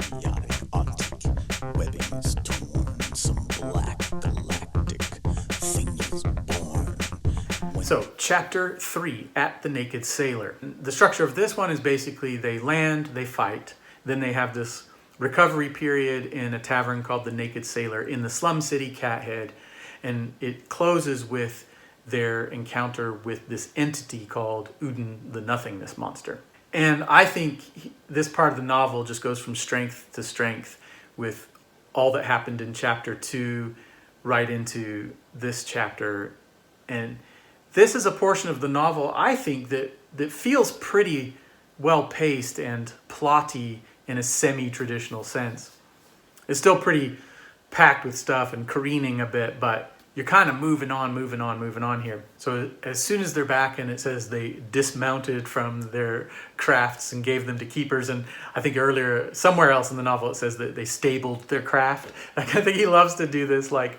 chaotic Arctic. Webbing is torn, some black galactic thing is born. So, chapter 3, At the Naked Sailor. The structure of this one is basically they land, they fight, then they have this recovery period in a tavern called the Naked Sailor in the slum city, Cathead, and it closes with their encounter with this entity called Udin the Nothingness Monster. And I think this part of the novel just goes from strength to strength with all that happened in chapter 2 right into this chapter. And this is a portion of the novel, I think, that feels pretty well-paced and plotty in a semi-traditional sense. It's still pretty packed with stuff and careening a bit, but you're kind of moving on here. So as soon as they're back and it says they dismounted from their crafts and gave them to keepers, and I think earlier, somewhere else in the novel, it says that they stabled their craft. Like, I think he loves to do this, like,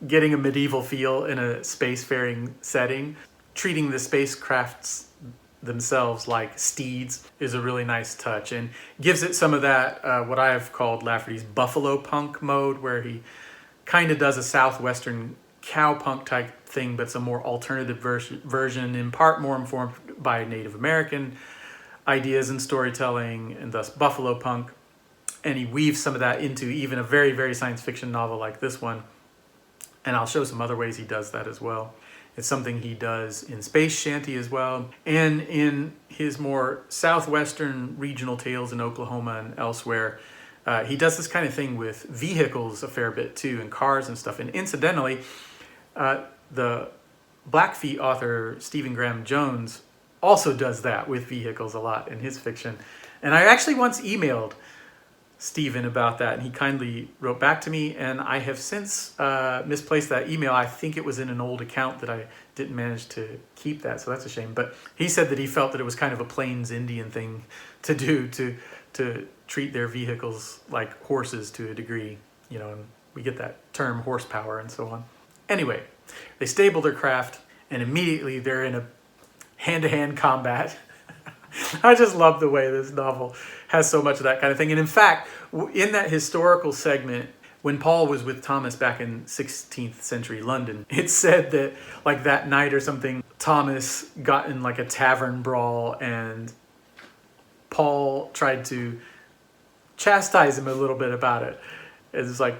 getting a medieval feel in a spacefaring setting. Treating the spacecrafts themselves like steeds is a really nice touch and gives it some of that, what I've called Lafferty's buffalo punk mode, where he kind of does a southwestern cowpunk type thing, but it's a more alternative version, in part more informed by Native American ideas and storytelling, and thus buffalo punk. And he weaves some of that into even a very, very science fiction novel like this one. And I'll show some other ways he does that as well. It's something he does in Space Shanty as well. And in his more southwestern regional tales in Oklahoma and elsewhere, he does this kind of thing with vehicles a fair bit too, and cars and stuff. And incidentally, the Blackfeet author Stephen Graham Jones also does that with vehicles a lot in his fiction. And I actually once emailed Stephen about that, and he kindly wrote back to me, and I have since misplaced that email. I think it was in an old account that I didn't manage to keep that, so that's a shame. But he said that he felt that it was kind of a Plains Indian thing to do, to treat their vehicles like horses to a degree, you know, and we get that term horsepower and so on. Anyway, they stable their craft, and immediately they're in a hand-to-hand combat. I just love the way this novel has so much of that kind of thing. And in fact, in that historical segment, when Paul was with Thomas back in 16th century London, it said that, like, that night or something, Thomas got in like a tavern brawl, and Paul tried to chastise him a little bit about it. It's like,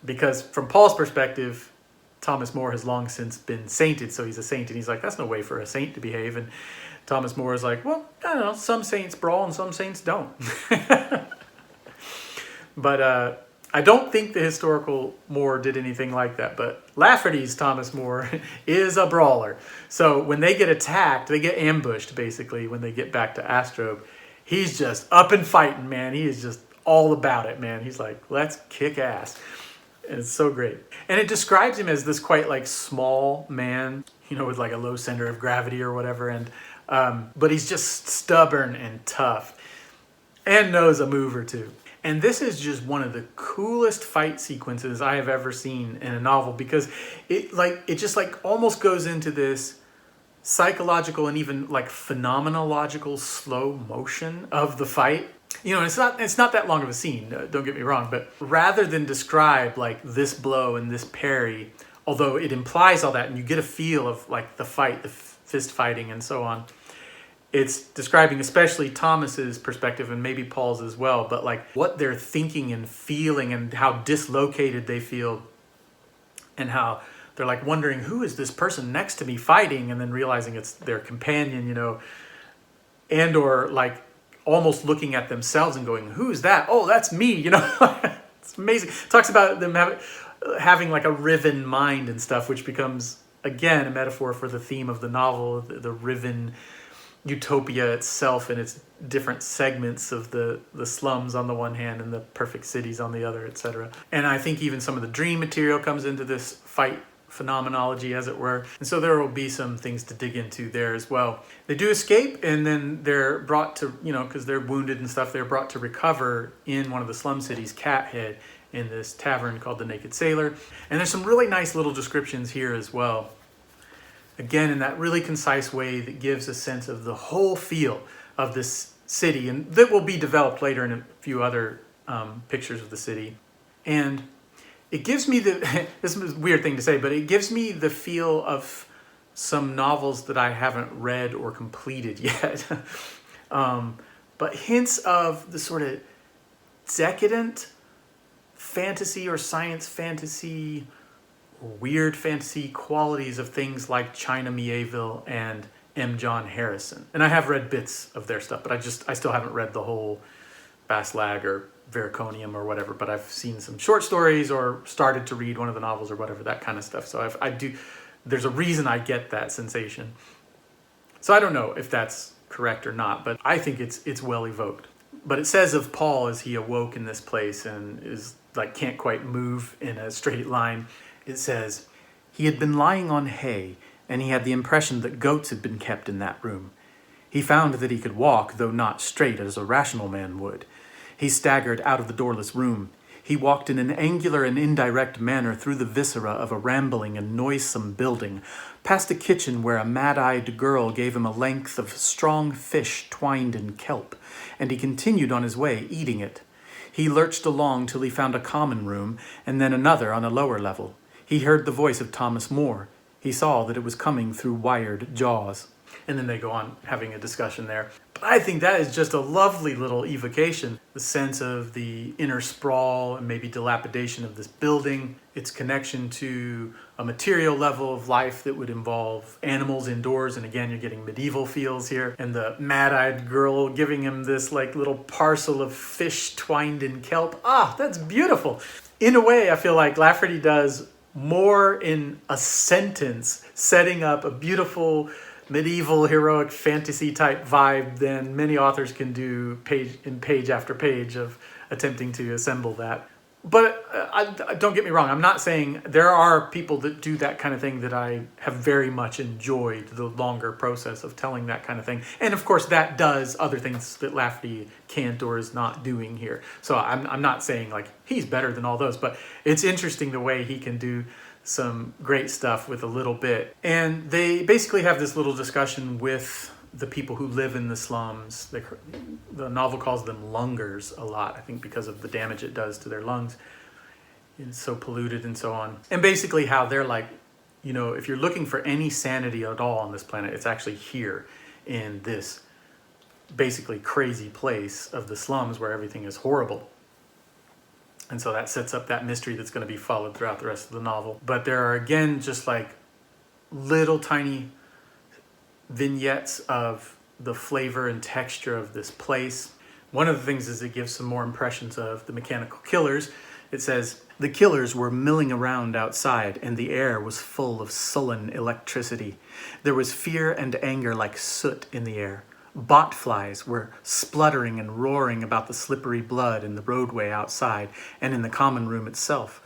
because from Paul's perspective, Thomas More has long since been sainted, so he's a saint, and he's like, that's no way for a saint to behave. And Thomas More is like, well, I don't know, some saints brawl and some saints don't. But I don't think the historical More did anything like that. But Lafferty's Thomas More is a brawler. So when they get attacked, they get ambushed, basically, when they get back to Astrobe. He's just up and fighting, man. He is just all about it, man. He's like, let's kick ass. And it's so great. And it describes him as this quite, like, small man, you know, with like a low center of gravity or whatever. And but he's just stubborn and tough and knows a move or two. And this is just one of the coolest fight sequences I have ever seen in a novel, because it just like almost goes into this psychological and even like phenomenological slow motion of the fight. You know, it's not that long of a scene, don't get me wrong, but rather than describe like this blow and this parry, although it implies all that and you get a feel of like the fight, the fist fighting and so on, it's describing especially Thomas's perspective and maybe Paul's as well, but like what they're thinking and feeling and how dislocated they feel, and how they're like wondering, who is this person next to me fighting, and then realizing it's their companion, you know, and or like almost looking at themselves and going, who's that? Oh, that's me, you know. It's amazing. It talks about them having like a riven mind and stuff, which becomes again a metaphor for the theme of the novel, the riven utopia itself and its different segments of the slums on the one hand and the perfect cities on the other, etc. And I think even some of the dream material comes into this fight phenomenology, as it were. And so there will be some things to dig into there as well. They do escape, and then they're brought to, you know, because they're wounded and stuff, they're brought to recover in one of the slum cities, Cathead, in this tavern called the Naked Sailor. And there's some really nice little descriptions here as well. Again, in that really concise way that gives a sense of the whole feel of this city, and that will be developed later in a few other pictures of the city. And it gives me this is a weird thing to say, but it gives me the feel of some novels that I haven't read or completed yet. But hints of the sort of decadent fantasy or science fantasy or weird fantasy qualities of things like China Mieville and M. John Harrison. And I have read bits of their stuff, but I still haven't read the whole Baslag or Vericonium or whatever, but I've seen some short stories or started to read one of the novels or whatever, that kind of stuff. So there's a reason I get that sensation. So I don't know if that's correct or not, but I think it's well evoked. But it says of Paul as he awoke in this place and is like can't quite move in a straight line, it says, he had been lying on hay, and he had the impression that goats had been kept in that room. He found that he could walk, though not straight as a rational man would. He staggered out of the doorless room. He walked in an angular and indirect manner through the viscera of a rambling and noisome building, past a kitchen where a mad-eyed girl gave him a length of strong fish twined in kelp, and he continued on his way, eating it. He lurched along till he found a common room, and then another on a lower level. He heard the voice of Thomas More. He saw that it was coming through wired jaws. And then they go on having a discussion there. But I think that is just a lovely little evocation. The sense of the inner sprawl and maybe dilapidation of this building, its connection to a material level of life that would involve animals indoors. And again, you're getting medieval feels here. And the mad-eyed girl giving him this like little parcel of fish twined in kelp. Ah, that's beautiful. In a way, I feel like Lafferty does more in a sentence, setting up a beautiful medieval heroic fantasy type vibe than many authors can do page after page of attempting to assemble that. But don't get me wrong, I'm not saying there are people that do that kind of thing that I have very much enjoyed the longer process of telling that kind of thing. And of course that does other things that Lafferty can't or is not doing here. So I'm not saying like he's better than all those, but it's interesting the way he can do some great stuff with a little bit. And they basically have this little discussion with the people who live in the slums. The novel calls them lungers a lot, I think because of the damage it does to their lungs. It's so polluted and so on. And basically how they're like, you know, if you're looking for any sanity at all on this planet, it's actually here in this basically crazy place of the slums where everything is horrible. And so that sets up that mystery that's going to be followed throughout the rest of the novel. But there are, again, just like little tiny vignettes of the flavor and texture of this place. One of the things is it gives some more impressions of the mechanical killers. It says, the killers were milling around outside, and the air was full of sullen electricity. There was fear and anger like soot in the air. Botflies were spluttering and roaring about the slippery blood in the roadway outside and in the common room itself.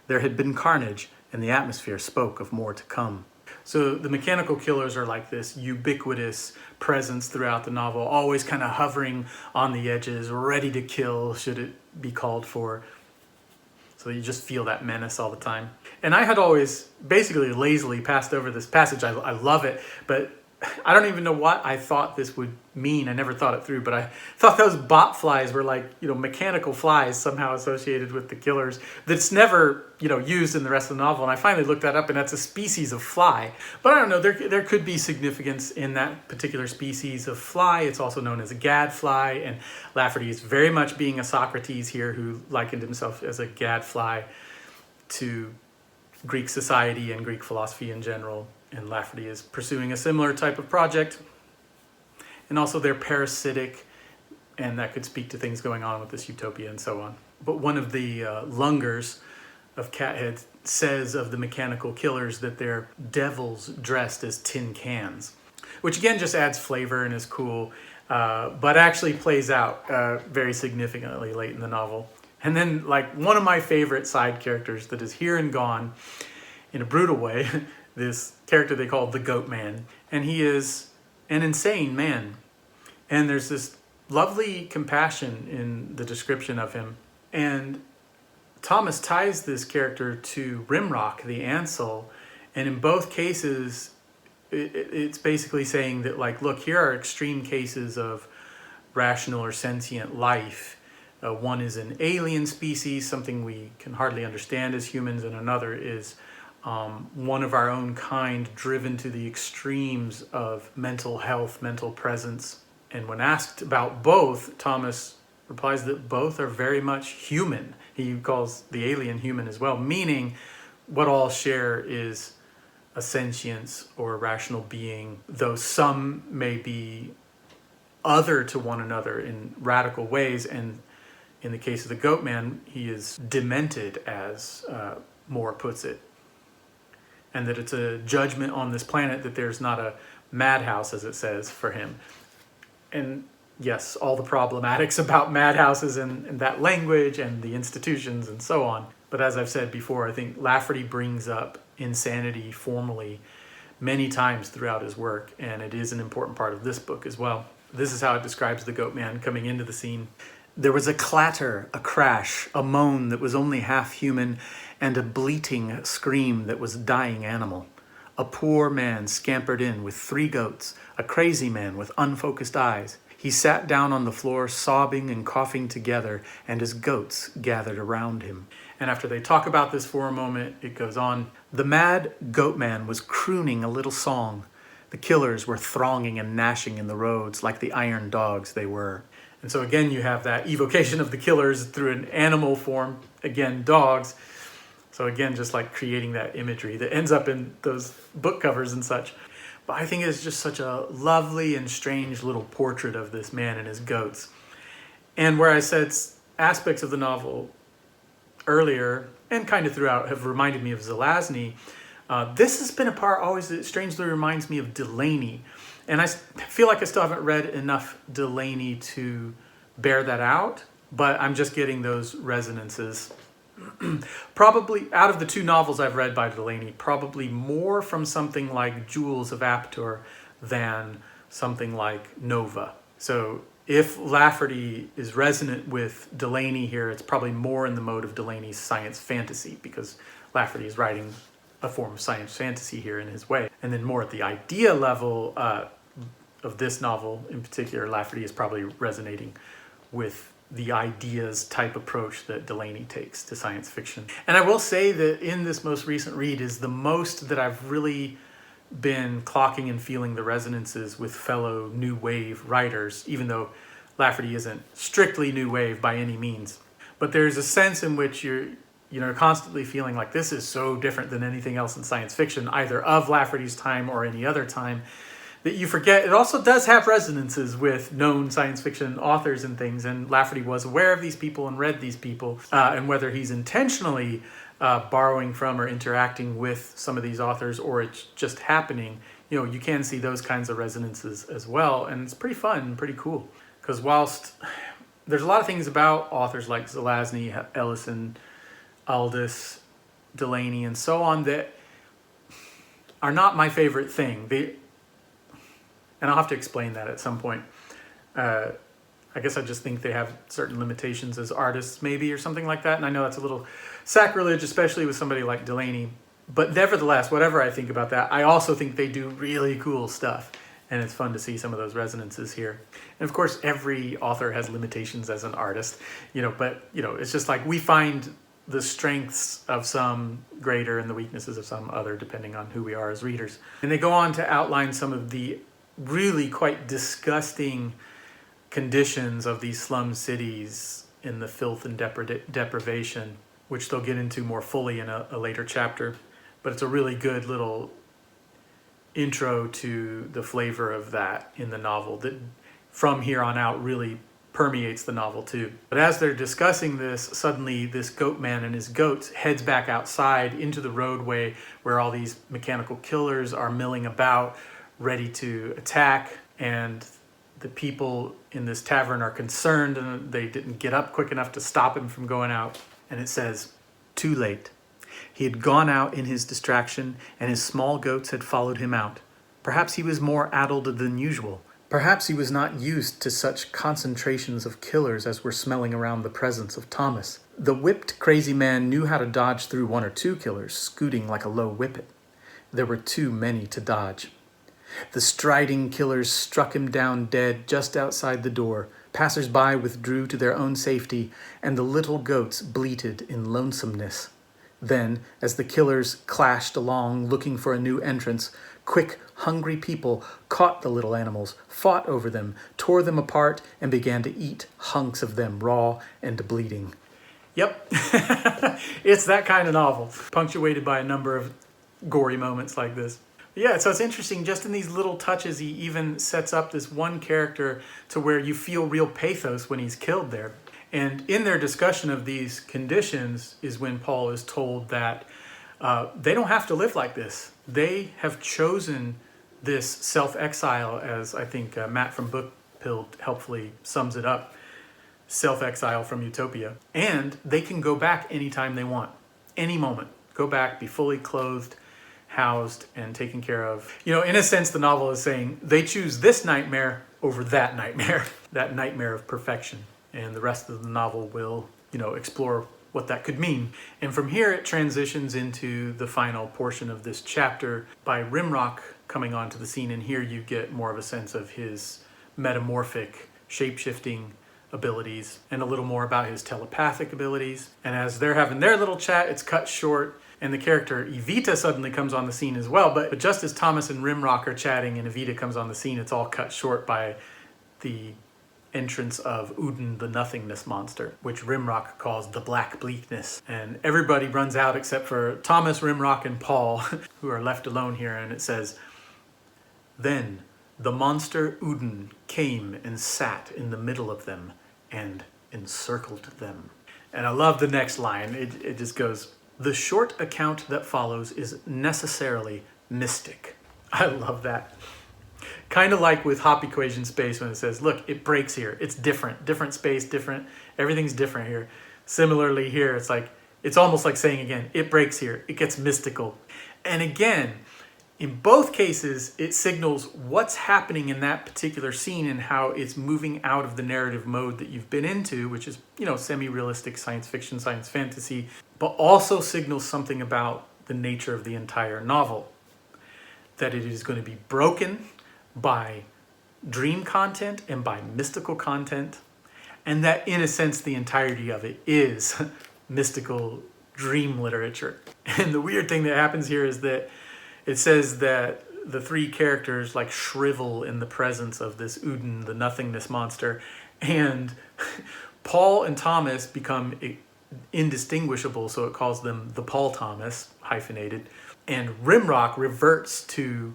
There had been carnage, and the atmosphere spoke of more to come. So the mechanical killers are like this ubiquitous presence throughout the novel, always kind of hovering on the edges, ready to kill should it be called for. So you just feel that menace all the time. And I had always basically lazily passed over this passage. I love it, but I don't even know what I thought this would mean. I never thought it through, but I thought those botflies were like, you know, mechanical flies somehow associated with the killers that's never, you know, used in the rest of the novel. And I finally looked that up, and that's a species of fly. But I don't know, there could be significance in that particular species of fly. It's also known as a gadfly, and Lafferty is very much being a Socrates here who likened himself as a gadfly to Greek society and Greek philosophy in general. And Lafferty is pursuing a similar type of project. And also they're parasitic, and that could speak to things going on with this utopia and so on. But one of the lungers of Cathead says of the mechanical killers that they're devils dressed as tin cans, which again just adds flavor and is cool, but actually plays out very significantly late in the novel. And then like one of my favorite side characters that is here and gone in a brutal way, this character they call the Goat Man. And he is an insane man. And there's this lovely compassion in the description of him. And Thomas ties this character to Rimrock, the Ansel. And in both cases, it's basically saying that, like, look, here are extreme cases of rational or sentient life. One is an alien species, something we can hardly understand as humans, and another is one of our own kind, driven to the extremes of mental health, mental presence. And when asked about both, Thomas replies that both are very much human. He calls the alien human as well, meaning what all share is a sentience or a rational being, though some may be other to one another in radical ways. And in the case of the goat man, he is demented, as Moore puts it, and that it's a judgment on this planet that there's not a madhouse, as it says, for him. And yes, all the problematics about madhouses and that language and the institutions and so on. But as I've said before, I think Lafferty brings up insanity formally many times throughout his work, and it is an important part of this book as well. This is how it describes the goat man coming into the scene. There was a clatter, a crash, a moan that was only half human, and a bleating scream that was dying animal. A poor man scampered in with 3 goats, a crazy man with unfocused eyes. He sat down on the floor, sobbing and coughing together, and his goats gathered around him. And after they talk about this for a moment, it goes on. The mad goat man was crooning a little song. The killers were thronging and gnashing in the roads like the iron dogs they were. And so again, you have that evocation of the killers through an animal form, again, dogs. So again, just like creating that imagery that ends up in those book covers and such. But I think it's just such a lovely and strange little portrait of this man and his goats. And where I said aspects of the novel earlier and kind of throughout have reminded me of Zelazny, this has been a part always that strangely reminds me of Delaney. And I feel like I still haven't read enough Delaney to bear that out, but I'm just getting those resonances. Probably out of the 2 novels I've read by Delaney, probably more from something like Jewels of Aptor than something like Nova. So if Lafferty is resonant with Delaney here, it's probably more in the mode of Delaney's science fantasy, because Lafferty is writing a form of science fantasy here in his way. And then more at the idea level of this novel in particular, Lafferty is probably resonating with the ideas type approach that Delaney takes to science fiction. And I will say that in this most recent read is the most that I've really been clocking and feeling the resonances with fellow New Wave writers, even though Lafferty isn't strictly New Wave by any means. But there's a sense in which you're constantly feeling like this is so different than anything else in science fiction, either of Lafferty's time or any other time, that you forget it also does have resonances with known science fiction authors and things, and Lafferty was aware of these people and read these people, and whether he's intentionally borrowing from or interacting with some of these authors or it's just happening, you can see those kinds of resonances as well, and it's pretty fun and pretty cool. Because whilst there's a lot of things about authors like Zelazny, Ellison, Aldous, Delaney, and so on that are not my favorite thing. And I'll have to explain that at some point. I guess I just think they have certain limitations as artists, maybe, or something like that. And I know that's a little sacrilege, especially with somebody like Delaney. But nevertheless, whatever I think about that, I also think they do really cool stuff. And it's fun to see some of those resonances here. And of course, every author has limitations as an artist, but it's just like we find the strengths of some greater and the weaknesses of some other, depending on who we are as readers. And they go on to outline some of the really quite disgusting conditions of these slum cities in the filth and deprivation, which they'll get into more fully in a later chapter. But it's a really good little intro to the flavor of that in the novel that from here on out really permeates the novel too. But as they're discussing this, suddenly this goat man and his goats heads back outside into the roadway where all these mechanical killers are milling about, ready to attack, and the people in this tavern are concerned and they didn't get up quick enough to stop him from going out. And it says, "Too late. He had gone out in his distraction, and his small goats had followed him out. Perhaps he was more addled than usual. Perhaps he was not used to such concentrations of killers as were smelling around the presence of Thomas. The whipped crazy man knew how to dodge through 1 or 2 killers, scooting like a low whippet. There were too many to dodge. The striding killers struck him down dead just outside the door, Passers-by withdrew to their own safety, and the little goats bleated in lonesomeness. Then, as the killers clashed along looking for a new entrance, quick, hungry people caught the little animals, fought over them, tore them apart, and began to eat hunks of them raw and bleeding. Yep, it's that kind of novel, punctuated by a number of gory moments like this. Yeah, so it's interesting, just in these little touches, he even sets up this one character to where you feel real pathos when he's killed there. And in their discussion of these conditions is when Paul is told that they don't have to live like this. They have chosen this self-exile, as I think Matt from Book Pill helpfully sums it up, self-exile from utopia. And they can go back anytime they want, any moment. Go back, be fully clothed, housed, and taken care of. You know, in a sense, the novel is saying they choose this nightmare over that nightmare, that nightmare of perfection. And the rest of the novel will, explore what that could mean. And from here, it transitions into the final portion of this chapter by Rimrock coming onto the scene. And here you get more of a sense of his metamorphic, shape-shifting abilities and a little more about his telepathic abilities. And as they're having their little chat, it's cut short. And the character Evita suddenly comes on the scene as well. But just as Thomas and Rimrock are chatting and Evita comes on the scene, it's all cut short by the entrance of Udin, the nothingness monster, which Rimrock calls the black bleakness. And everybody runs out except for Thomas, Rimrock, and Paul, who are left alone here. And it says, "Then the monster Udin came and sat in the middle of them and encircled them." And I love the next line. It just goes, "The short account that follows is necessarily mystic." I love that. Kind of like with Hopp-Equation Space when it says, look, it breaks here. It's different space, different. Everything's different here. Similarly here, it's almost like saying again, it breaks here. It gets mystical. And again, in both cases, it signals what's happening in that particular scene and how it's moving out of the narrative mode that you've been into, which is, semi-realistic science fiction, science fantasy, but also signals something about the nature of the entire novel. That it is going to be broken by dream content and by mystical content, and that in a sense the entirety of it is mystical dream literature. And the weird thing that happens here is that it says that the three characters shrivel in the presence of this Udin, the nothingness monster, and Paul and Thomas become indistinguishable, so it calls them the Paul Thomas, hyphenated, and Rimrock reverts to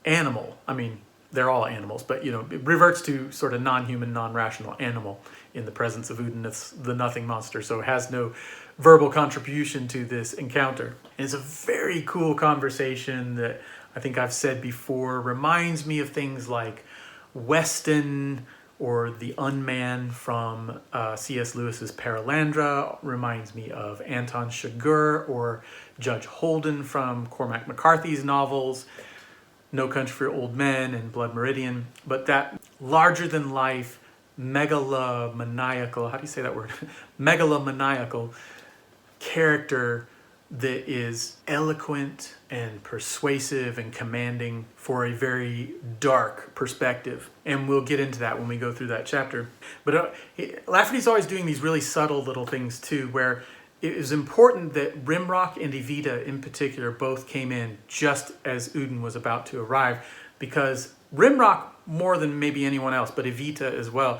animal. I mean, they're all animals, but it reverts to sort of non-human, non-rational animal in the presence of Udin, the nothing monster, so it has no verbal contribution to this encounter. And it's a very cool conversation that I think I've said before, reminds me of things like Weston or the Unman from C.S. Lewis's Paralandra, reminds me of Anton Chigurh or Judge Holden from Cormac McCarthy's novels, No Country for Old Men and Blood Meridian. But that larger-than-life, megalomaniacal, how do you say that word? Megalomaniacal character that is eloquent and persuasive and commanding for a very dark perspective. And we'll get into that when we go through that chapter. But Lafferty's always doing these really subtle little things too, where it is important that Rimrock and Evita in particular both came in just as Udin was about to arrive, because Rimrock, more than maybe anyone else, but Evita as well,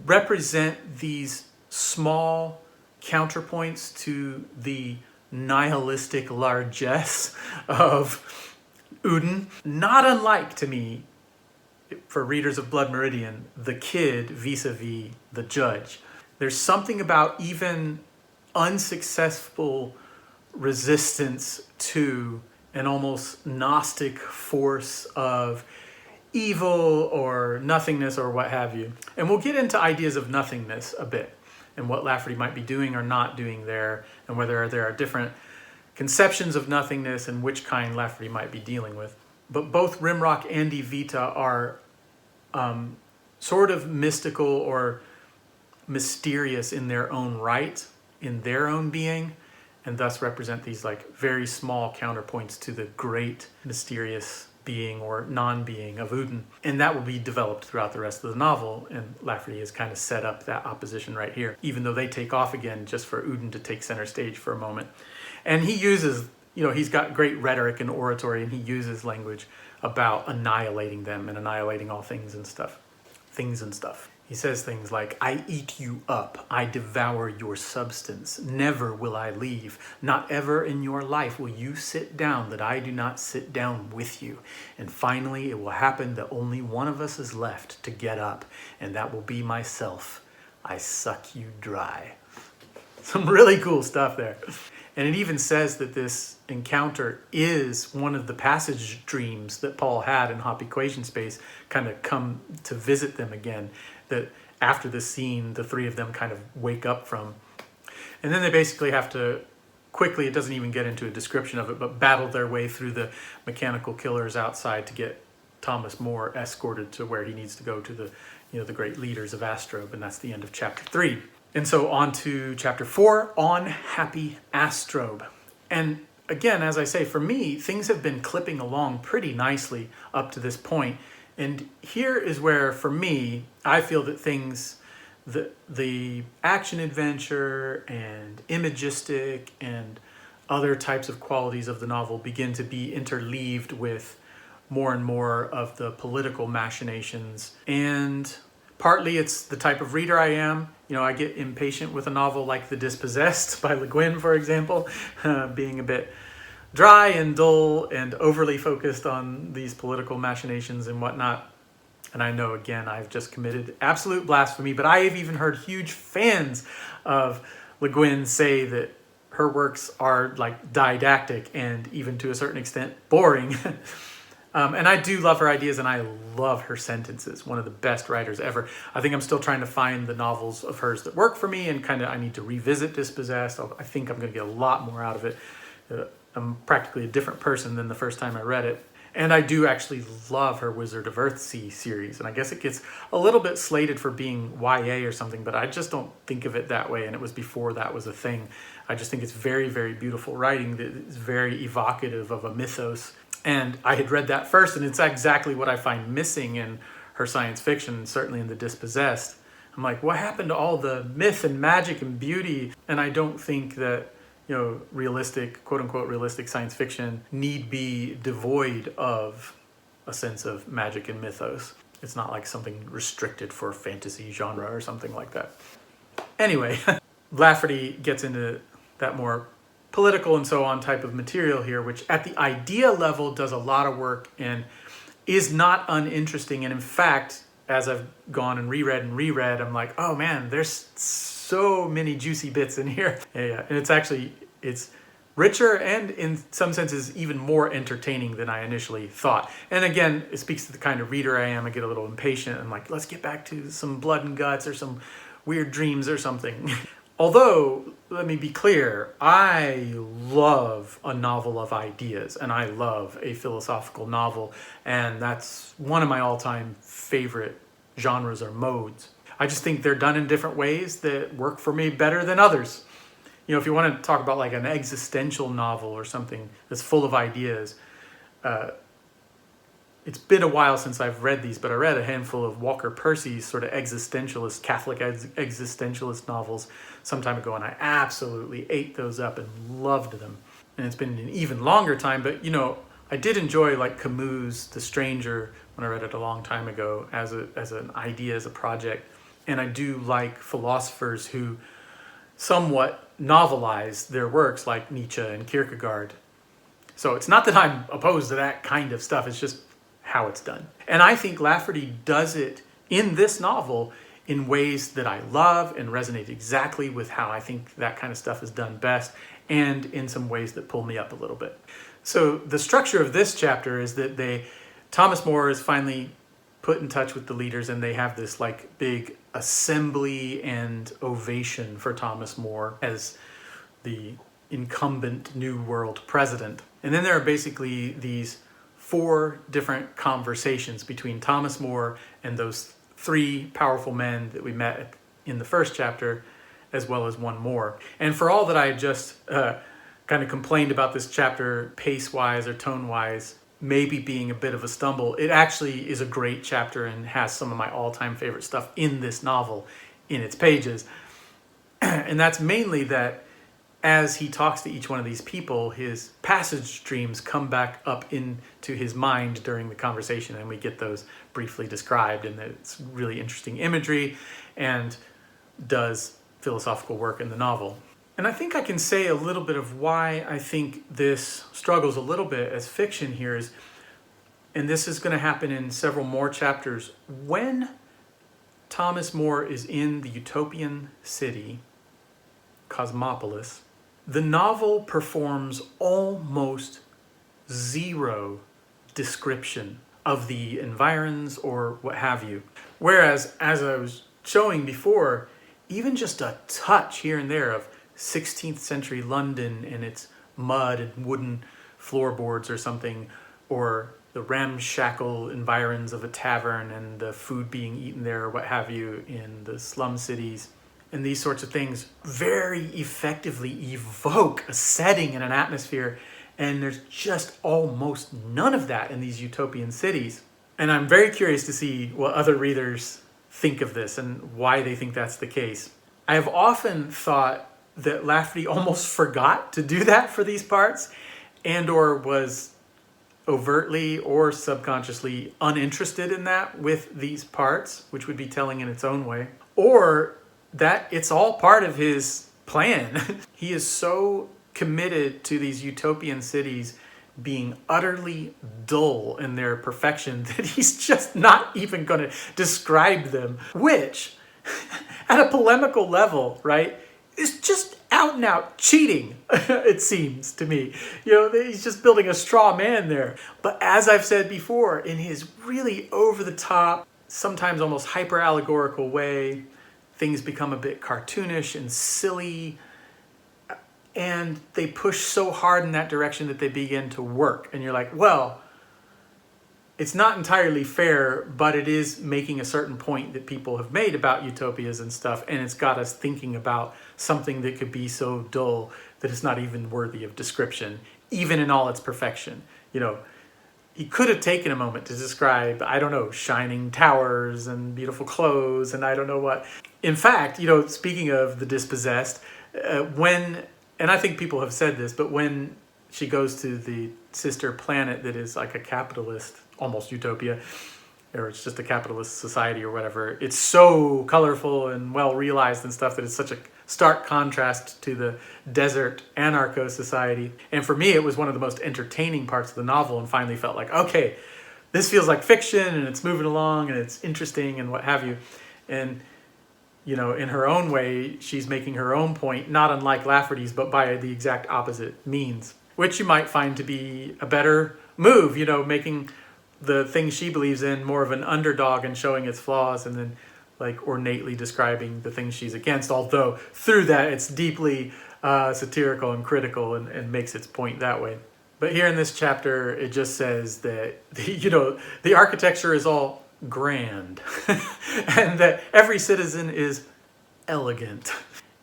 represent these small counterpoints to the nihilistic largesse of Udin. Not unlike, to me, for readers of Blood Meridian, the kid vis-a-vis the judge. There's something about even unsuccessful resistance to an almost Gnostic force of evil or nothingness or what have you. And we'll get into ideas of nothingness a bit and what Lafferty might be doing or not doing there, and whether there are different conceptions of nothingness and which kind Lafferty might be dealing with. But both Rimrock and Evita are sort of mystical or mysterious in their own right, in their own being, and thus represent these very small counterpoints to the great mysterious being or non-being of Uden. And that will be developed throughout the rest of the novel. And Lafferty has kind of set up that opposition right here, even though they take off again just for Uden to take center stage for a moment. And he uses, he's got great rhetoric and oratory, and he uses language about annihilating them and annihilating all things and stuff. He says things like, I eat you up, I devour your substance, never will I leave, not ever in your life will you sit down that I do not sit down with you. And finally it will happen that only one of us is left to get up, and that will be myself. I suck you dry. Some really cool stuff there. And it even says that this encounter is one of the passage dreams that Paul had in Hopp-Equation Space kind of come to visit them again, that after the scene, the three of them kind of wake up from. And then they basically have to quickly, it doesn't even get into a description of it, but battle their way through the mechanical killers outside to get Thomas More escorted to where he needs to go to the great leaders of Astrobe. And that's the end of chapter 3. And so on to chapter 4, On Happy Astrobe. And again, as I say, for me, things have been clipping along pretty nicely up to this point. And here is where, for me, I feel that things, the action adventure and imagistic and other types of qualities of the novel begin to be interleaved with more and more of the political machinations. And partly it's the type of reader I am. I get impatient with a novel like The Dispossessed by Le Guin, for example, being a bit dry and dull and overly focused on these political machinations and whatnot. And I know, again, I've just committed absolute blasphemy, but I have even heard huge fans of Le Guin say that her works are like didactic and even to a certain extent boring. And I do love her ideas, and I love her sentences. One of the best writers ever. I think I'm still trying to find the novels of hers that work for me, and I need to revisit Dispossessed. I think I'm going to get a lot more out of it. I'm practically a different person than the first time I read it. And I do actually love her Wizard of Earthsea series. And I guess it gets a little bit slated for being YA or something, but I just don't think of it that way. And it was before that was a thing. I just think it's very, very beautiful writing that is very evocative of a mythos. And I had read that first, and it's exactly what I find missing in her science fiction, certainly in The Dispossessed. I'm like, what happened to all the myth and magic and beauty? And I don't think that, realistic, quote unquote, realistic science fiction need be devoid of a sense of magic and mythos. It's not like something restricted for fantasy genre or something like that. Anyway, Lafferty gets into that more political and so on type of material here, which at the idea level does a lot of work and is not uninteresting. And in fact, as I've gone and reread, I'm like, oh man, there's so many juicy bits in here. Yeah. And it's richer and in some senses even more entertaining than I initially thought. And again, it speaks to the kind of reader I am. I get a little impatient. I'm like, let's get back to some blood and guts or some weird dreams or something. Although, let me be clear, I love a novel of ideas, and I love a philosophical novel, and that's one of my all-time favorite genres or modes. I just think they're done in different ways that work for me better than others. If you want to talk about like an existential novel or something that's full of ideas, it's been a while since I've read these, but I read a handful of Walker Percy's sort of existentialist, Catholic existentialist novels some time ago, and I absolutely ate those up and loved them. And it's been an even longer time, but I did enjoy like Camus' The Stranger when I read it a long time ago as an idea, as a project. And I do like philosophers who somewhat novelize their works like Nietzsche and Kierkegaard. So it's not that I'm opposed to that kind of stuff, it's just how it's done. And I think Lafferty does it in this novel in ways that I love and resonate exactly with how I think that kind of stuff is done best, and in some ways that pull me up a little bit. So the structure of this chapter is that Thomas More is finally put in touch with the leaders, and they have this like big assembly and ovation for Thomas More as the incumbent New World president. And then there are basically these 4 different conversations between Thomas More and those 3 powerful men that we met in the first chapter, as well as one more. And for all that I just kind of complained about this chapter pace-wise or tone-wise, maybe being a bit of a stumble, it actually is a great chapter and has some of my all-time favorite stuff in this novel in its pages. And that's mainly that as he talks to each one of these people, his passage streams come back up into his mind during the conversation, and we get those briefly described, and it's really interesting imagery and does philosophical work in the novel. And I think I can say a little bit of why I think this struggles a little bit as fiction here is, and this is going to happen in several more chapters, when Thomas More is in the utopian city, Cosmopolis, the novel performs almost zero description of the environs or what have you. Whereas, as I was showing before, even just a touch here and there of 16th century London and its mud and wooden floorboards or something, or the ramshackle environs of a tavern and the food being eaten there or what have you in the slum cities, and these sorts of things very effectively evoke a setting and an atmosphere, and there's just almost none of that in these utopian cities. And I'm very curious to see what other readers think of this and why they think that's the case. I have often thought that Lafferty almost forgot to do that for these parts, and or was overtly or subconsciously uninterested in that with these parts, which would be telling in its own way, or that it's all part of his plan. He is so committed to these utopian cities being utterly dull in their perfection that he's just not even going to describe them, which, at a polemical level, right, is just out and out cheating, it seems to me. You know, he's just building a straw man there. But as I've said before, in his really over-the-top, sometimes almost hyper-allegorical way, things become a bit cartoonish and silly, and they push so hard in that direction that they begin to work. And you're like, well, it's not entirely fair, but it is making a certain point that people have made about utopias and stuff, and it's got us thinking about something that could be so dull that it's not even worthy of description, even in all its perfection. You know, he could have taken a moment to describe, I don't know, shining towers and beautiful clothes and I don't know what. In fact, you know, speaking of the dispossessed, and I think people have said this, but when she goes to the sister planet that is like a capitalist, almost utopia, or it's just a capitalist society or whatever, it's so colorful and well realized and stuff that it's such a stark contrast to the desert anarcho society. And for me, it was one of the most entertaining parts of the novel, and finally felt like, okay, this feels like fiction and it's moving along and it's interesting and what have you. And, you know, in her own way, she's making her own point, not unlike Lafferty's, but by the exact opposite means, which you might find to be a better move, you know, making the thing she believes in more of an underdog and showing its flaws, and then like ornately describing the things she's against, although through that it's deeply satirical and critical and makes its point that way. But here in this chapter, it just says that, you know, the architecture is all grand and that every citizen is elegant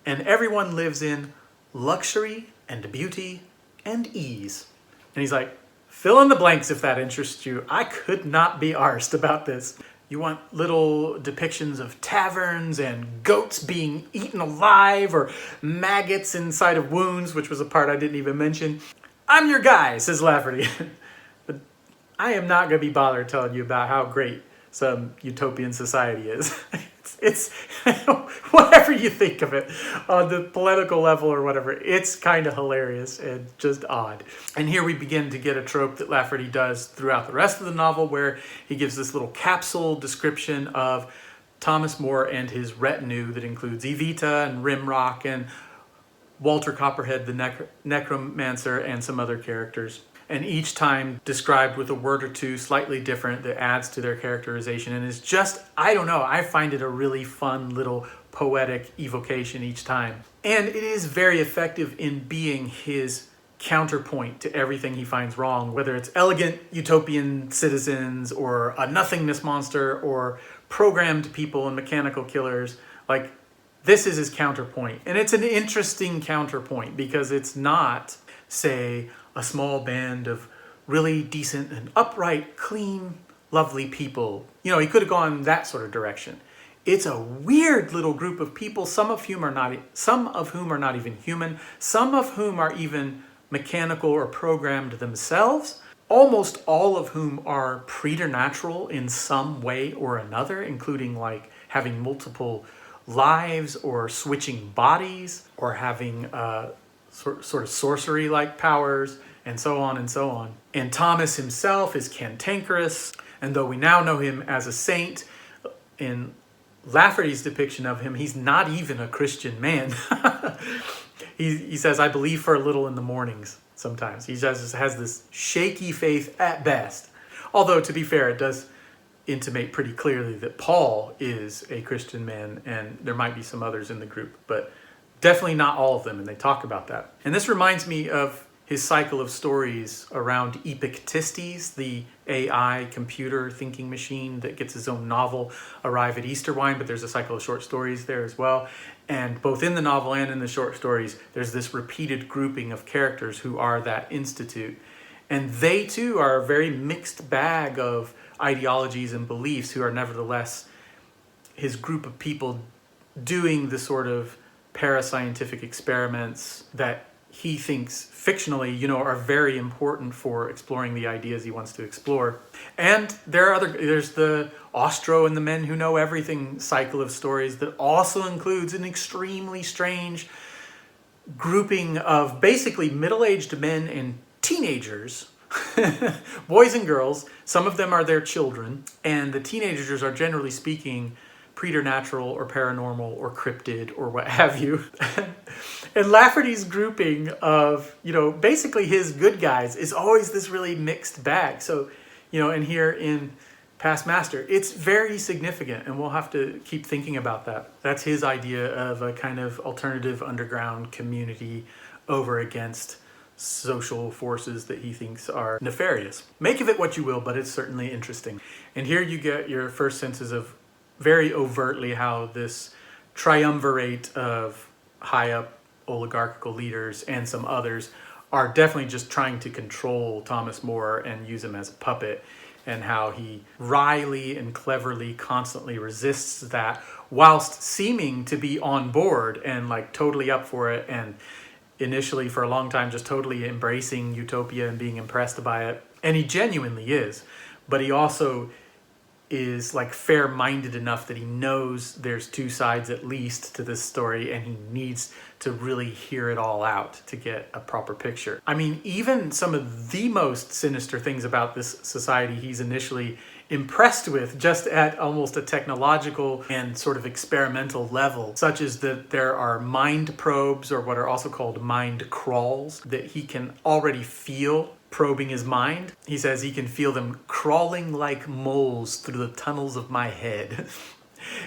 and everyone lives in luxury and beauty and ease. And he's like, fill in the blanks if that interests you. I could not be arsed about this. You want little depictions of taverns and goats being eaten alive or maggots inside of wounds, which was a part I didn't even mention. I'm your guy, says Lafferty. But I am not going to be bothered telling you about how great some utopian society is. It's whatever you think of it on the political level or whatever, it's kind of hilarious and just odd. And here we begin to get a trope that Lafferty does throughout the rest of the novel, where he gives this little capsule description of Thomas More and his retinue that includes Evita and Rimrock and Walter Copperhead the necromancer and some other characters. And each time described with a word or two slightly different that adds to their characterization, and is just, I don't know, I find it a really fun little poetic evocation each time. And it is very effective in being his counterpoint to everything he finds wrong, whether it's elegant utopian citizens or a nothingness monster or programmed people and mechanical killers. Like, this is his counterpoint. And it's an interesting counterpoint because it's not, say, a small band of really decent and upright, clean, lovely people. You know, he could have gone that sort of direction. It's a weird little group of people, some of whom are not even human, some of whom are even mechanical or programmed themselves, almost all of whom are preternatural in some way or another, including like having multiple lives or switching bodies or having sort of sorcery-like powers, and so on and so on. And Thomas himself is cantankerous, and though we now know him as a saint, in Lafferty's depiction of him, he's not even a Christian man. He says, I believe for a little in the mornings sometimes. He just has this shaky faith at best. Although, to be fair, it does intimate pretty clearly that Paul is a Christian man, and there might be some others in the group, but definitely not all of them, and they talk about that. And this reminds me of his cycle of stories around Epictistes, the AI computer thinking machine that gets his own novel, Arrive at Easterwine, but there's a cycle of short stories there as well. And both in the novel and in the short stories, there's this repeated grouping of characters who are that institute. And they too are a very mixed bag of ideologies and beliefs who are nevertheless his group of people doing the sort of parascientific experiments that he thinks fictionally, you know, are very important for exploring the ideas he wants to explore. And there's the Ostro and the Men Who Know Everything cycle of stories that also includes an extremely strange grouping of basically middle-aged men and teenagers, boys and girls. Some of them are their children, and the teenagers are, generally speaking, preternatural or paranormal or cryptid or what have you. And Lafferty's grouping of, you know, basically his good guys is always this really mixed bag. So, you know, and here in Past Master, it's very significant, and we'll have to keep thinking about that. That's his idea of a kind of alternative underground community over against social forces that he thinks are nefarious. Make of it what you will, but it's certainly interesting. And here you get your first senses of very overtly how this triumvirate of high up oligarchical leaders and some others are definitely just trying to control Thomas More and use him as a puppet, and how he wryly and cleverly constantly resists that whilst seeming to be on board and like totally up for it, and initially for a long time just totally embracing utopia and being impressed by it. And he genuinely is, but he also is like fair-minded enough that he knows there's two sides at least to this story, and he needs to really hear it all out to get a proper picture. I mean, even some of the most sinister things about this society he's initially impressed with just at almost a technological and sort of experimental level, such as that there are mind probes, or what are also called mind crawls, that he can already feel probing his mind. He says he can feel them crawling like moles through the tunnels of my head.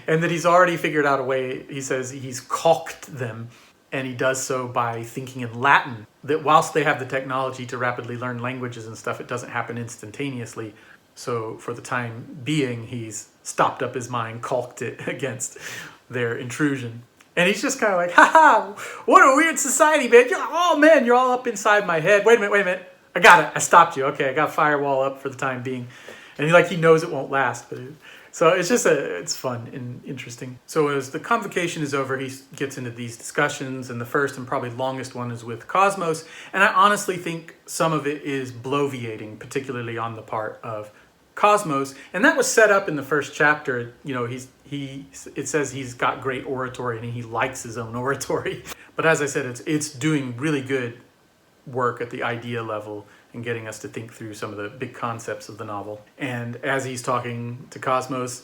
And that he's already figured out a way, he says he's caulked them, and he does so by thinking in Latin, that whilst they have the technology to rapidly learn languages and stuff, it doesn't happen instantaneously. So for the time being, he's stopped up his mind, caulked it against their intrusion. And he's just kind of like, haha, what a weird society, man. You're all up inside my head. Wait a minute. I got it. I stopped you. Okay, I got firewall up for the time being. And he knows it won't last. So it's just it's fun and interesting. So as the convocation is over, he gets into these discussions, and the first and probably longest one is with Cosmos. And I honestly think some of it is bloviating, particularly on the part of Cosmos. And that was set up in the first chapter. You know, it says he's got great oratory and he likes his own oratory. But as I said, it's doing really good work at the idea level and getting us to think through some of the big concepts of the novel. And as he's talking to Cosmos,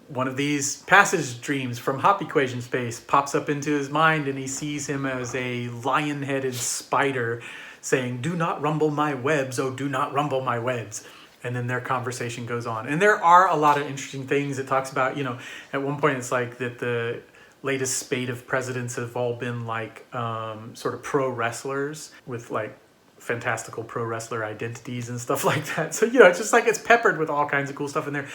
one of these passage dreams from Hopp-Equation Space pops up into his mind, and he sees him as a lion-headed spider saying, "Do not rumble my webs, oh do not rumble my webs." And then their conversation goes on. And there are a lot of interesting things. It talks about, you know, at one point it's like that the latest spate of presidents have all been like sort of pro wrestlers with like fantastical pro wrestler identities and stuff like that. So, you know, it's just like it's peppered with all kinds of cool stuff in there.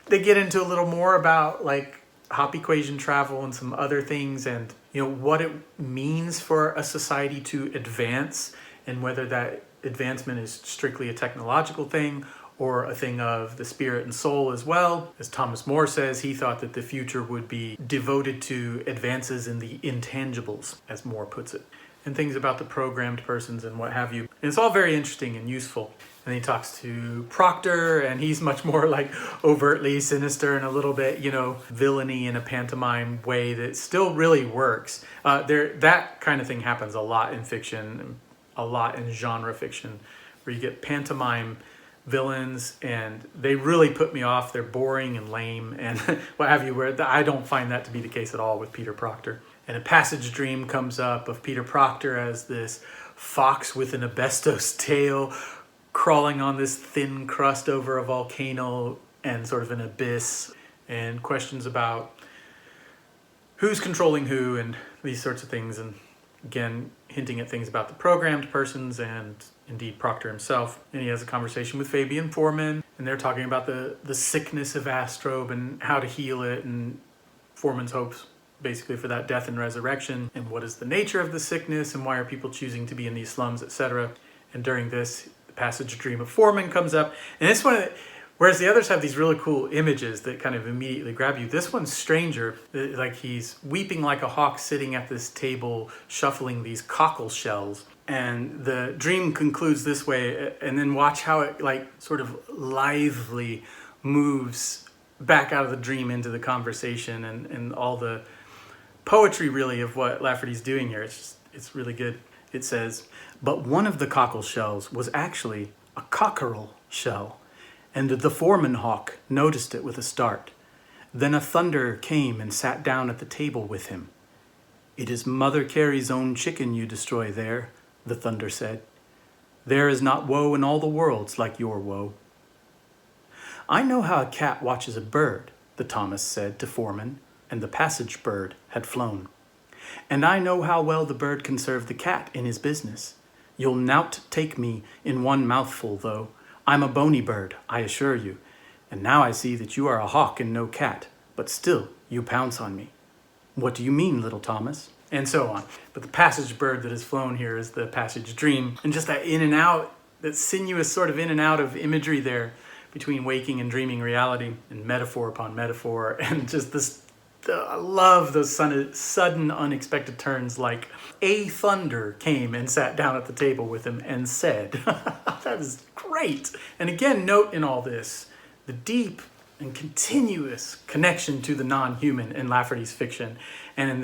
They get into a little more about like Hop equation travel and some other things, and, you know, what it means for a society to advance and whether that advancement is strictly a technological thing or a thing of the spirit and soul as well. As Thomas More says, he thought that the future would be devoted to advances in the intangibles, as More puts it, and things about the programmed persons and what have you. And it's all very interesting and useful. And then he talks to Proctor, and he's much more like overtly sinister and a little bit, villainy in a pantomime way that still really works. That kind of thing happens a lot in fiction, a lot in genre fiction, where you get pantomime villains and they really put me off. They're boring and lame and what have you, where I don't find that to be the case at all with Peter Proctor. And a passage dream comes up of Peter Proctor as this fox with an asbestos tail crawling on this thin crust over a volcano and sort of an abyss, and questions about who's controlling who and these sorts of things. And again, hinting at things about the programmed persons and indeed Proctor himself. And he has a conversation with Fabian Foreman, and they're talking about the sickness of Astrobe and how to heal it, and Foreman's hopes basically for that death and resurrection, and what is the nature of the sickness and why are people choosing to be in these slums, etc. And during this, the passage dream of Foreman comes up, and this one, whereas the others have these really cool images that kind of immediately grab you, this one's stranger. Like he's weeping like a hawk sitting at this table shuffling these cockle shells. And the dream concludes this way, and then watch how it like sort of lively moves back out of the dream into the conversation, and all the poetry really of what Lafferty's doing here. It's really good. It says, "But one of the cockle shells was actually a cockerel shell, and the foreman hawk noticed it with a start. Then a thunder came and sat down at the table with him. 'It is Mother Carey's own chicken you destroy there,' the thunder said. 'There is not woe in all the worlds like your woe.' 'I know how a cat watches a bird,' the Thomas said to Foreman, and the passage bird had flown. 'And I know how well the bird can serve the cat in his business. You'll nowt take me in one mouthful, though. I'm a bony bird, I assure you. And now I see that you are a hawk and no cat, but still you pounce on me. What do you mean, little Thomas?' And so on. But the passage bird that has flown here is the passage dream. And just that in and out, that sinuous sort of in and out of imagery there between waking and dreaming reality, and metaphor upon metaphor, and just this, I love those sudden unexpected turns, like a thunder came and sat down at the table with him and said. That is great. And again, note in all this, the deep and continuous connection to the non-human in Lafferty's fiction, and in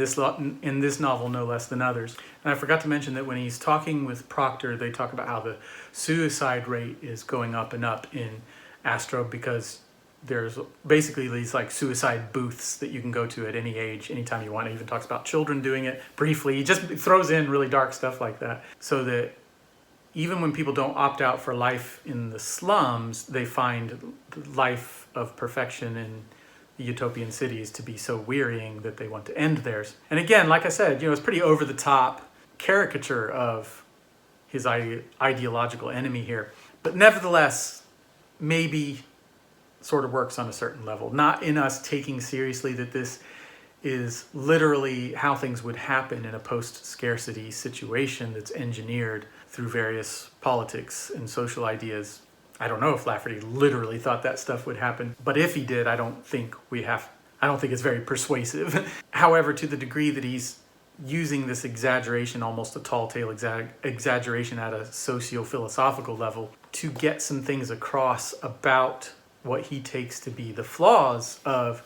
this novel no less than others. And I forgot to mention that when he's talking with Proctor, they talk about how the suicide rate is going up and up in Astrobe, because there's basically these like suicide booths that you can go to at any age, anytime you want. He even talks about children doing it briefly. He just throws in really dark stuff like that, so that even when people don't opt out for life in the slums, they find the life of perfection in the utopian cities to be so wearying that they want to end theirs. And again, like I said, it's pretty over-the-top caricature of his ideological enemy here. But nevertheless, maybe sort of works on a certain level. Not in us taking seriously that this is literally how things would happen in a post-scarcity situation that's engineered through various politics and social ideas. I don't know if Lafferty literally thought that stuff would happen, but if he did, I don't think it's very persuasive. However, to the degree that he's using this exaggeration, almost a tall tale exaggeration at a socio-philosophical level, to get some things across about what he takes to be the flaws of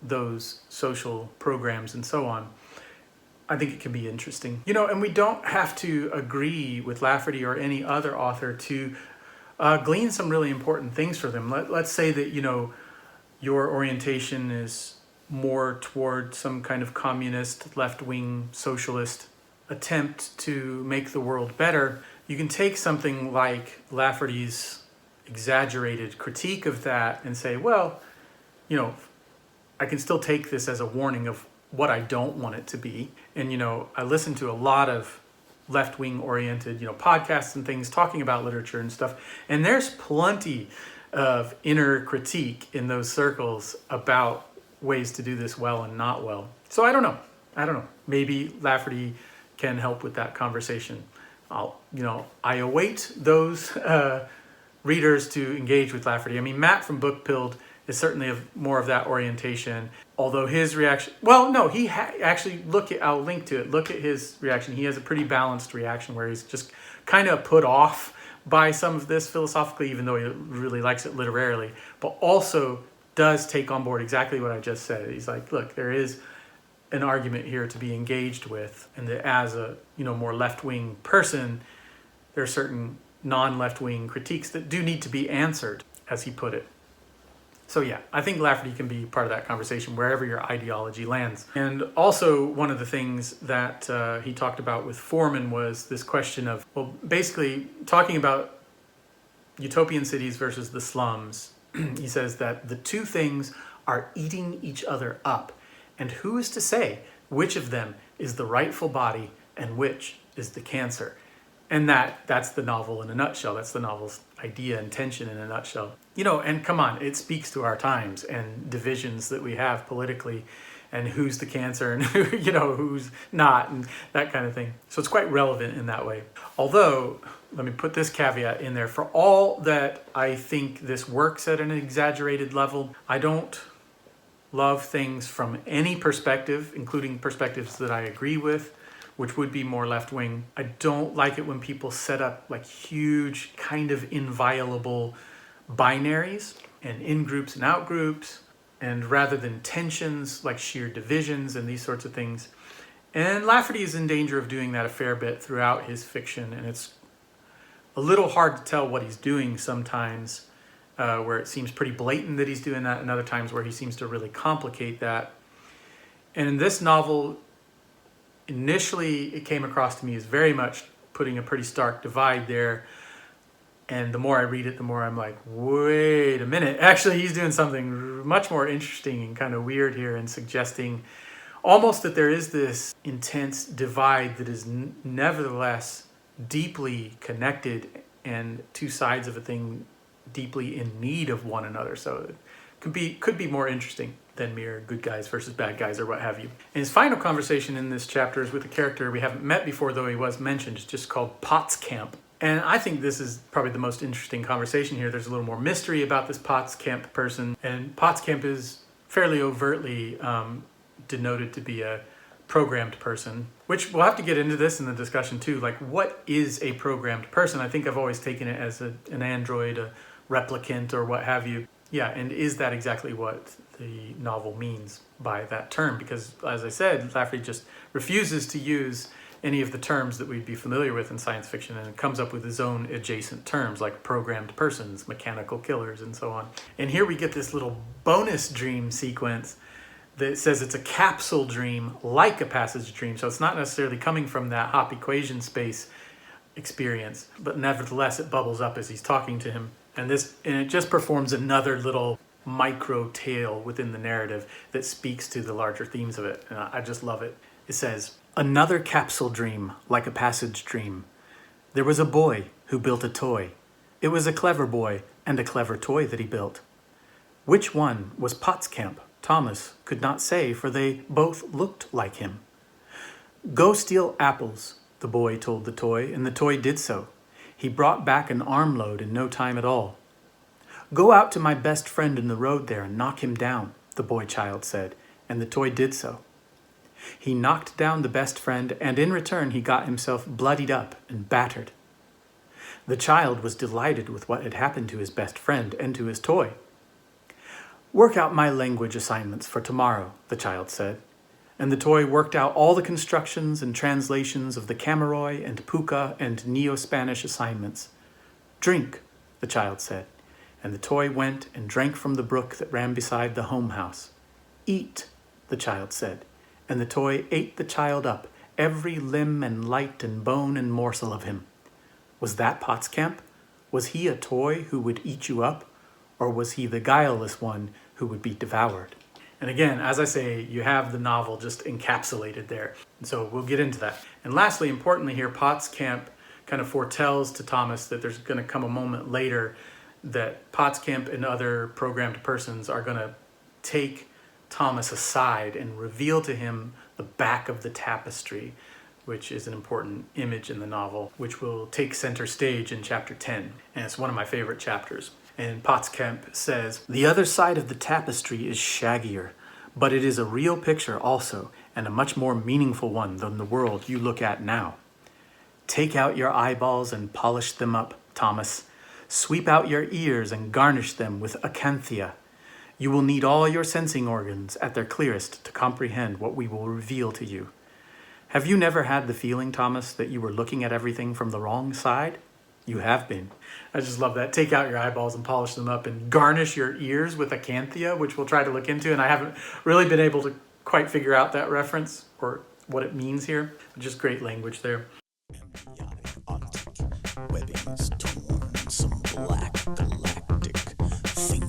those social programs and so on, I think it can be interesting. And we don't have to agree with Lafferty or any other author to glean some really important things for them. Let's say that, your orientation is more toward some kind of communist, left-wing, socialist attempt to make the world better. You can take something like Lafferty's exaggerated critique of that and say, well, I can still take this as a warning of what I don't want it to be. And, I listen to a lot of left-wing oriented, podcasts and things talking about literature and stuff. And there's plenty of inner critique in those circles about ways to do this well and not well. So I don't know. Maybe Lafferty can help with that conversation. I await those readers to engage with Lafferty. I mean, Matt from Book Pilled is certainly more of that orientation. Although his reaction, well, no, actually I'll link to it. Look at his reaction. He has a pretty balanced reaction where he's just kind of put off by some of this philosophically, even though he really likes it literarily, but also does take on board exactly what I just said. He's like, look, there is an argument here to be engaged with, and that as a more left-wing person, there are certain non-left-wing critiques that do need to be answered, as he put it. So yeah, I think Lafferty can be part of that conversation wherever your ideology lands. And also one of the things that he talked about with Foreman was this question of, well, basically talking about utopian cities versus the slums. He says that the two things are eating each other up. And who is to say which of them is the rightful body and which is the cancer? And that's the novel in a nutshell. That's the novel's idea and tension in a nutshell. And come on, it speaks to our times and divisions that we have politically and who's the cancer and who's not and that kind of thing. So it's quite relevant in that way. Although, let me put this caveat in there. For all that I think this works at an exaggerated level, I don't love things from any perspective, including perspectives that I agree with, which would be more left-wing. I don't like it when people set up like huge kind of inviolable binaries and in-groups and out-groups, and rather than tensions like sheer divisions and these sorts of things. And Lafferty is in danger of doing that a fair bit throughout his fiction, and it's a little hard to tell what he's doing sometimes, where it seems pretty blatant that he's doing that, and other times where he seems to really complicate that. And in this novel, initially it came across to me as very much putting a pretty stark divide there. And the more I read it, the more I'm like, wait a minute. Actually, he's doing something much more interesting and kind of weird here, and suggesting almost that there is this intense divide that is nevertheless deeply connected, and two sides of a thing deeply in need of one another. So it could be more interesting than mere good guys versus bad guys or what have you. And his final conversation in this chapter is with a character we haven't met before, though he was mentioned. It's just called Potts Camp. And I think this is probably the most interesting conversation here. There's a little more mystery about this Potts Camp person. And Potts Camp is fairly overtly denoted to be a programmed person, which we'll have to get into this in the discussion too. Like, what is a programmed person? I think I've always taken it as an android, a replicant, or what have you. Yeah, and is that exactly what the novel means by that term? Because, as I said, Lafferty just refuses to use any of the terms that we'd be familiar with in science fiction, and comes up with his own adjacent terms like programmed persons, mechanical killers, and so on. And here we get this little bonus dream sequence that says it's a capsule dream like a passage dream. So it's not necessarily coming from that Hopp-Equation Space experience, but nevertheless it bubbles up as he's talking to him. And it just performs another little micro tale within the narrative that speaks to the larger themes of it. And I just love it. It says, "Another capsule dream, like a passage dream. There was a boy who built a toy. It was a clever boy and a clever toy that he built. Which one was Potts Camp? Thomas could not say, for they both looked like him. Go steal apples, the boy told the toy, and the toy did so. He brought back an armload in no time at all. Go out to my best friend in the road there and knock him down, the boy child said, and the toy did so. He knocked down the best friend, and in return he got himself bloodied up and battered. The child was delighted with what had happened to his best friend and to his toy. Work out my language assignments for tomorrow, the child said, and the toy worked out all the constructions and translations of the Cameroy and Puka and Neo-Spanish assignments. Drink, the child said, and the toy went and drank from the brook that ran beside the home house. Eat, the child said, and the toy ate the child up, every limb and light and bone and morsel of him. Was that Potts Camp? Was he a toy who would eat you up? Or was he the guileless one who would be devoured? And again, as I say, you have the novel just encapsulated there. And so we'll get into that. And lastly, importantly here, Potts Camp kind of foretells to Thomas that there's going to come a moment later that Potts Camp and other programmed persons are going to take Thomas aside and reveal to him the back of the tapestry, which is an important image in the novel, which will take center stage in chapter 10. And it's one of my favorite chapters. And Pottskamp says, "The other side of the tapestry is shaggier, but it is a real picture also, and a much more meaningful one than the world you look at now. Take out your eyeballs and polish them up, Thomas. Sweep out your ears and garnish them with acanthia. You will need all your sensing organs at their clearest to comprehend what we will reveal to you. Have you never had the feeling, Thomas, that you were looking at everything from the wrong side? You have been." I just love that. Take out your eyeballs and polish them up and garnish your ears with acanthia, which we'll try to look into. And I haven't really been able to quite figure out that reference or what it means here. Just great language there. Webbing is torn, some black galactic thing